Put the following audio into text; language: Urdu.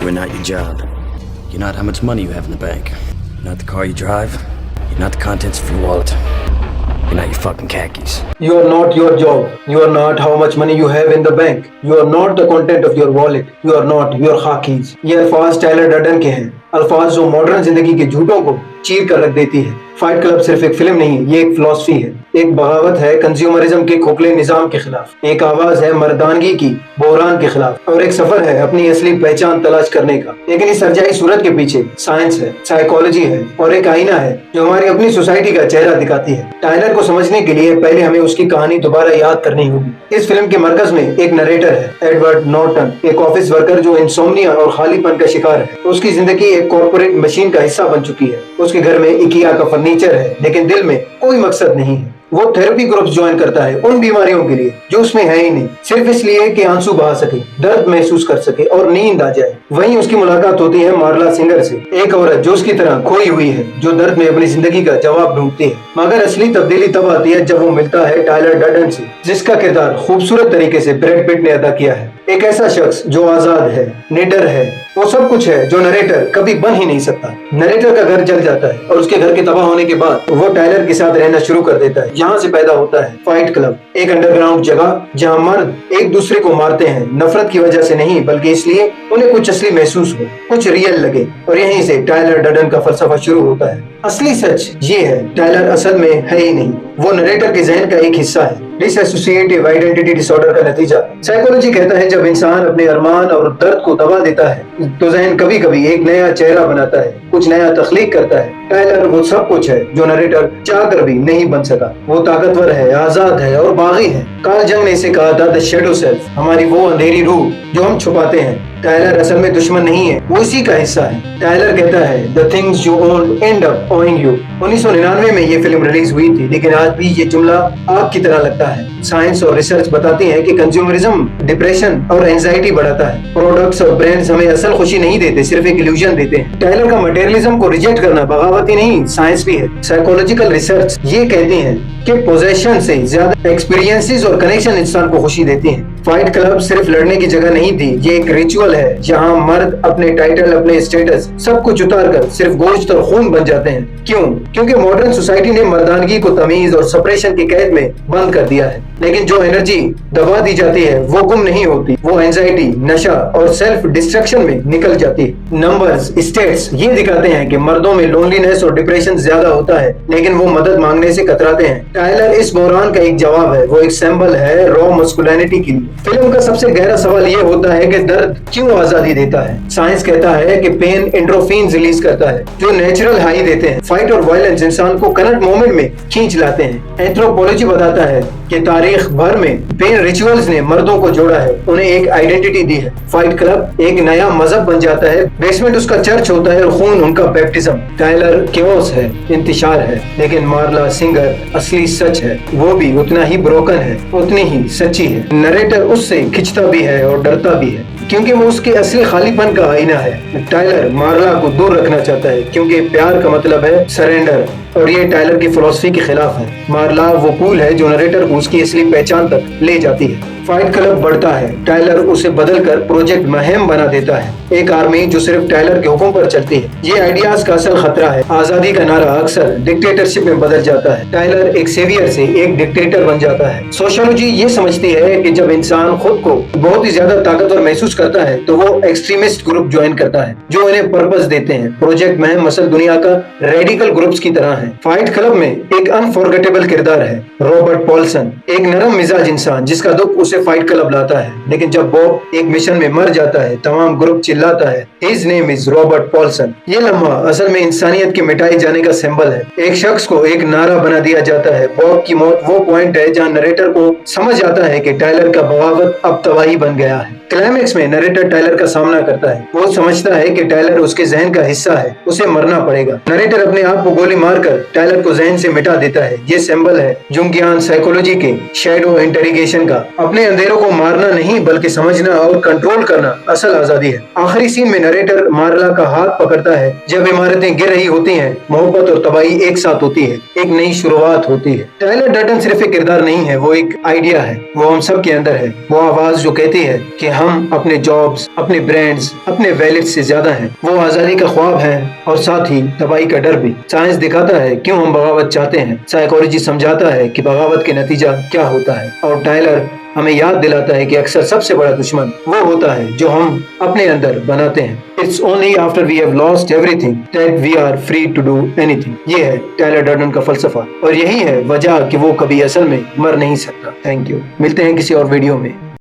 You are not your job. You're not how much money you have in the bank. You're not the car you drive. You're not the contents of your wallet. You're not your fucking khakis. You are not your job. You are not how much money you have in the bank. You are not the content of your wallet. You are not your khakis. یہ الفاظ ٹائلر ڈرڈن کے ہیں، الفاظ جو ماڈرن زندگی کے جھوٹوں کو چیر کر رکھ دیتی ہے۔ فائٹ کلب صرف ایک فلم نہیں، یہ ایک فلسفی ہے، ایک بغاوت ہے کنزیومرزم کے کھوکھلے نظام کے خلاف، ایک آواز ہے مردانگی کی بحران کے خلاف، اور ایک سفر ہے اپنی اصلی پہچان تلاش کرنے کا۔ لیکن اس سرجائی صورت کے پیچھے سائنس ہے، سائیکالوجی ہے، اور ایک آئینہ ہے جو ہماری اپنی سوسائٹی کا چہرہ دکھاتی ہے۔ ٹائلر کو سمجھنے کے لیے پہلے ہمیں اس کی کہانی دوبارہ یاد کرنی ہوگی۔ اس فلم کے مرکز میں ایک نریٹر ہے، ایڈورڈ نورٹن، ایک آفس ورکر جو انسومنیا اور خالی پن کا شکار ہے۔ اس کی زندگی ایک کارپوریٹ مشین کا حصہ بن چکی ہے۔ اس کے گھر میں اکیا کا فرنیچر ہے، لیکن دل میں کوئی مقصد نہیں ہے۔ وہ تھیراپی گروپس جوائن کرتا ہے ان بیماریوں کے لیے جو اس میں ہے ہی نہیں، صرف اس لیے کہ آنسو بہا سکے، درد محسوس کر سکے اور نیند آ جائے۔ وہیں اس کی ملاقات ہوتی ہے مارلا سنگر سے، ایک عورت جو اس کی طرح کھوئی ہوئی ہے، جو درد میں اپنی زندگی کا جواب ڈھونڈتی ہے۔ مگر اصلی تبدیلی تب آتی ہے جب وہ ملتا ہے ٹائلر ڈرڈن سے، جس کا کردار خوبصورت طریقے سے بریڈ پٹ نے ادا کیا ہے۔ ایک ایسا شخص جو آزاد ہے، نڈر ہے، وہ سب کچھ ہے جو نریٹر کبھی بن ہی نہیں سکتا۔ نریٹر کا گھر جل جاتا ہے اور اس کے گھر کے تباہ ہونے کے بعد وہ ٹائلر کے ساتھ رہنا شروع کر دیتا ہے۔ یہاں سے پیدا ہوتا ہے فائٹ کلب، ایک انڈر گراؤنڈ جگہ جہاں مرد ایک دوسرے کو مارتے ہیں، نفرت کی وجہ سے نہیں بلکہ اس لیے انہیں کچھ اصلی محسوس ہو، کچھ ریئل لگے، اور یہیں سے ٹائلر ڈرڈن کا فلسفہ شروع ہوتا ہے۔ اصلی سچ یہ ہے، ٹائلر اصل میں ہے ہی نہیں، وہ نریٹر کے ذہن کا ایک حصہ ہے، ڈس ایسوسیٹیو آئیڈینٹی ڈس آرڈر کا نتیجہ۔ سائیکالوجی کہتا ہے جب انسان اپنے ارمان اور درد کو دبا دیتا ہے تو ذہن کبھی کبھی ایک نیا چہرہ بناتا ہے، کچھ نیا تخلیق کرتا ہے۔ ٹائلر وہ سب کچھ ہے جو نریٹر چاہ کر بھی نہیں بن سکا۔ وہ طاقتور ہے، آزاد ہے اور باغی ہے۔ کارل جنگ نے اسے کہا تھا the shadow self، ہماری وہ اندھیری روح جو ہم چھپاتے ہیں۔ ٹائلر اصل میں دشمن نہیں ہے، وہ اسی کا حصہ ہے۔ ٹائلر کہتا ہے the things you own end up owing you۔ 1999 میں یہ فلم ریلیز ہوئی تھی، لیکن آج بھی یہ جملہ آگ کی طرح لگتا ہے۔ سائنس اور ریسرچ بتاتی ہیں کہ کنزیومرزم ڈپریشن اور اینزائٹی بڑھاتا ہے۔ پروڈکٹس اور برانڈز ہمیں اصل خوشی نہیں دیتے، صرف ایک ایلیوژن دیتے ہیں۔ ٹائلر کا مٹیریلزم کو ریجیکٹ کرنا بغاوت ہی نہیں، سائنس بھی ہے۔ سائیکولوجیکل ریسرچ یہ کہتی ہیں کہ پوزیشن سے زیادہ ایکسپیرینسز اور کنیکشن انسان کو خوشی دیتی ہیں۔ فائٹ کلب صرف لڑنے کی جگہ نہیں تھی، یہ ایک ریچول ہے جہاں مرد اپنے ٹائٹل، اپنے اسٹیٹس، سب کچھ اتار کر صرف گوشت اور خون بن جاتے ہیں۔ کیوں؟ کیونکہ ماڈرن سوسائٹی نے مردانگی کو تمیز اور سپریشن کی قید میں بند کر دیا ہے۔ لیکن جو انرجی دبا دی جاتی ہے وہ گم نہیں ہوتی، وہ اینزائٹی، نشہ اور سیلف ڈسٹرکشن میں نکل جاتی ہے۔ نمبرز، اسٹیٹس یہ دکھاتے ہیں کہ مردوں میں لونلینس اور ڈپریشن زیادہ ہوتا ہے، لیکن وہ مدد مانگنے سے کتراتے ہیں۔ ٹائلر اس بحران کا ایک جواب ہے، وہ ایک سمبل ہے را مسکولینٹی کی۔ فلم کا سب سے گہرا سوال یہ ہوتا ہے کہ درد کیوں آزادی دیتا ہے؟ سائنس کہتا ہے کہ پین انڈروفین ریلیز کرتا ہے جو نیچرل ہائی دیتے ہیں۔ فائٹ اور وائلنس انسان کو کرنٹ مومنٹ میں کھینچ لاتے ہیں۔ اینتھروپولوجی بتاتا ہے کہ تاریخ بھر میں پین ریچولز نے مردوں کو جوڑا ہے، انہیں ایک آئیڈینٹی دی ہے۔ فائٹ کلب ایک نیا مذہب بن جاتا ہے، بیسمنٹ اس کا چرچ ہوتا ہے اور خون ان کا بیپٹزم۔ ٹائلر کیوس ہے، انتشار ہے، لیکن مارلا سنگر اصلی سچ ہے، وہ بھی اتنا ہی بروکن ہے، اتنی ہی سچی ہے۔ نریٹر اس سے کھچتا بھی ہے اور ڈرتا بھی ہے کیونکہ وہ اس کے اصلی خالی پن کا آئینہ ہے۔ ٹائلر مارلا کو دور رکھنا چاہتا ہے کیونکہ پیار کا مطلب ہے سرینڈر، اور یہ ٹائلر کی فلسفی کے خلاف ہے۔ مارلا وہ پول ہے جو نریٹر کو اس کی اصلی پہچان تک لے جاتی ہے۔ فائٹ کلب بڑھتا ہے، ٹائلر اسے بدل کر پروجیکٹ مہم بنا دیتا ہے، ایک آرمی جو صرف ٹائلر کے حکم پر چلتی ہے۔ یہ آئیڈیاز کا اصل خطرہ ہے۔ آزادی کا نعرہ اکثر ڈکٹیٹرشپ میں بدل جاتا ہے، ٹائلر ایک سیویئر سے ایک ڈکٹیٹر بن جاتا ہے۔ سوشیولوجی یہ سمجھتی ہے کہ جب انسان خود کو بہت ہی زیادہ طاقتور محسوس کرتا ہے تو وہ ایکسٹریمسٹ گروپ جوائن کرتا ہے جو انہیں پرپس دیتے ہیں۔ پروجیکٹ مہم اصل دنیا کا ریڈیکل گروپس کی طرح ہے۔ فائٹ کلب میں ایک انفارگیٹیبل کردار ہے، رابرٹ پولسن، ایک نرم مزاج انسان جس کا دکھ اسے فائٹ کلب لاتا ہے، لیکن جب بوب ایک مشن میں مر جاتا ہے تمام گروپ چلاتا ہے his name is Robert Polson. یہ لمحہ اصل میں انسانیت کے مٹائے جانے کا سمبل ہے۔ ایک شخص کو ایک نعرہ بنا دیا جاتا ہے۔ بوب کی موت وہ پوائنٹ ہے جہاں نریٹر کو سمجھ آتا ہے کہ ٹائلر کا بغاوت اب تباہی بن گیا ہے۔ کلائمیکس میں نریٹر ٹائلر کا سامنا کرتا ہے، وہ سمجھتا ہے کہ ٹائلر اس کے ذہن کا حصہ ہے، اسے مرنا پڑے گا۔ نریٹر اپنے آپ کو گولی مار کر نریٹر ٹائلر کو ذہن سے مٹا دیتا ہے. یہ سمبل ہے جنگیان سائیکولوجی کے شیڈو انٹریگیشن کا. اپنے اندھیروں کو مارنا نہیں بلکہ سمجھنا اور کنٹرول کرنا اصل آزادی ہے. آخری سین میں نریٹر مارلا کا ہاتھ پکڑتا ہے. جب عمارتیں گر رہی ہوتی ہیں محبت اور تباہی ایک ساتھ ہوتی ہے, ایک نئی شروعات ہوتی ہے. ٹائلر ڈرڈن صرف ایک کردار نہیں ہے, وہ ایک آئیڈیا ہے. وہ ہم سب کے اندر ہے, وہ آواز جو کہتی ہے کہ ہم اپنے جابز, اپنے برانڈز, اپنے ویلیٹ سے زیادہ ہیں. وہ آزادی کا خواب ہے اور ساتھ ہی تباہی کا ڈر بھی. سائنس دکھاتا ہے کیوں ہم بغاوت چاہتے ہیں, سائیکالوجی سمجھاتا ہے کہ بغاوت کے نتیجہ کیا ہوتا ہے, اور ٹائلر ہمیں یاد دلاتا ہے کہ اکثر سب سے بڑا دشمن وہ ہوتا ہے جو ہم اپنے اندر بناتے ہیں. It's only after we have lost everything that we are free to do anything. یہ ہے ٹائلر ڈرڈن کا فلسفہ, اور یہی ہے وجہ کہ وہ کبھی اصل میں مر نہیں سکتا. Thank you. ملتے ہیں کسی اور ویڈیو میں.